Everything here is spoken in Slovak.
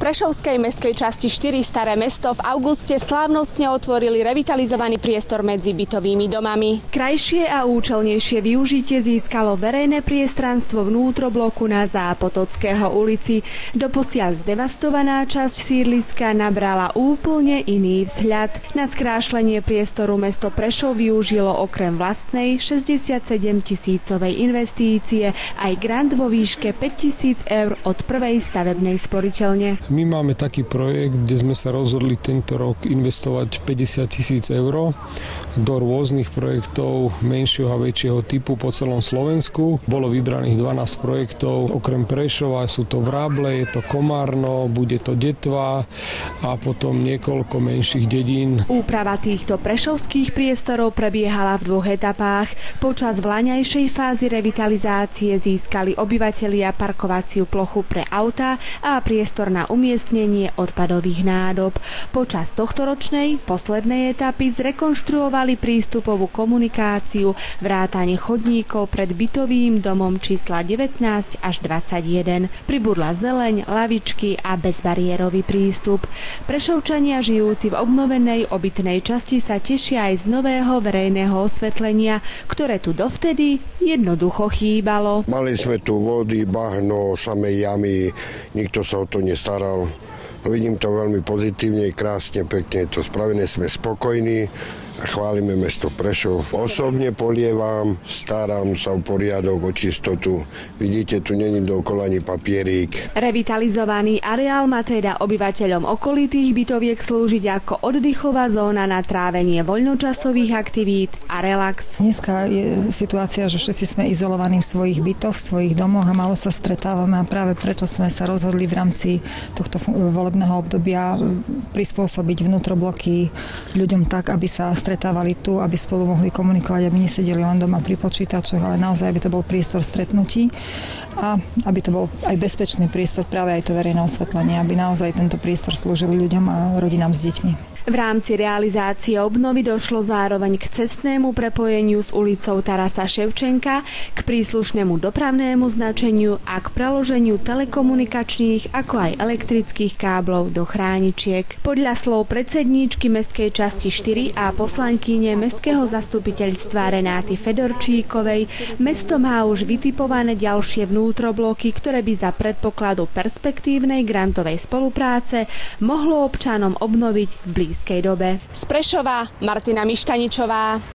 prešovskej mestskej časti 4 Staré mesto v auguste slávnostne otvorili revitalizovaný priestor medzi bytovými domami. Krajšie a účelnejšie využitie získalo verejné priestranstvo vnútrobloku na Zápotockého ulici. Doposiaľ zdevastovaná časť sídliska nabrala úplne iný vzhľad. Na skrášlenie priestoru mesto Prešov využilo okrem vlastnej 67 000-ovej investície aj grant vo výške 5 000 eur od prvej stavebnej sporiteľne. My máme taký projekt, kde sme sa rozhodli tento rok investovať 50 000 eur do rôznych projektov menšieho a väčšieho typu po celom Slovensku. Bolo vybraných 12 projektov, okrem Prešova sú to Vráble, je to Komárno, bude to Detva a potom niekoľko menších dedín. Úprava týchto prešovských priestorov prebiehala v 2 etapách. Počas vlaňajšej fázy revitalizácie získali obyvatelia parkovaciu plochu pre autá a priestor na umiestnenie odpadových nádob. Počas tohtoročnej poslednej etapy zrekonštruovali prístupovú komunikáciu, vrátane chodníkov pred bytovým domom čísla 19 až 21. Pribudla zeleň, lavičky a bezbariérový prístup. Prešovčania žijúci v obnovenej obytnej časti sa tešia aj z nového verejného osvetlenia, ktoré tu dovtedy jednoducho chýbalo. Mali sme tu vody, bahno, samé jamy, nikto sa o to nestaral. Vidím to veľmi pozitívne, krásne, pekne je to spravené, sme spokojní a chválime mesto Prešov. Osobne polievam, starám sa o poriadok, o čistotu. Vidíte, tu není dookola ani papierík. Revitalizovaný areál má teda obyvateľom okolitých bytoviek slúžiť ako oddychová zóna na trávenie voľnočasových aktivít a relax. Dneska je situácia, že všetci sme izolovaní v svojich bytoch, v svojich domoch a málo sa stretávame a práve preto sme sa rozhodli v rámci tohto volebného obdobia prispôsobiť vnútrobloky ľuďom tak, aby sa stretávali tu, aby spolu mohli komunikovať, aby nesedeli len doma pri počítačoch, ale naozaj, aby to bol priestor stretnutí a aby to bol aj bezpečný priestor, práve aj to verejné osvetlenie, aby naozaj tento priestor slúžil ľuďom a rodinám s deťmi. V rámci realizácie obnovy došlo zároveň k cestnému prepojeniu s ulicou Tarasa Ševčenka, k príslušnému dopravnému značeniu a k preloženiu telekomunikačných ako aj elektrických káblov do chráničiek. Podľa slov predsedníčky mestskej časti 4 a poslankyne mestského zastupiteľstva Renáty Fedorčíkovej mesto má už vytipované ďalšie vnútrobloky, ktoré by za predpokladu perspektívnej grantovej spolupráce mohlo občanom obnoviť v blízkej dobe. Z Prešova Martina Mištaničová.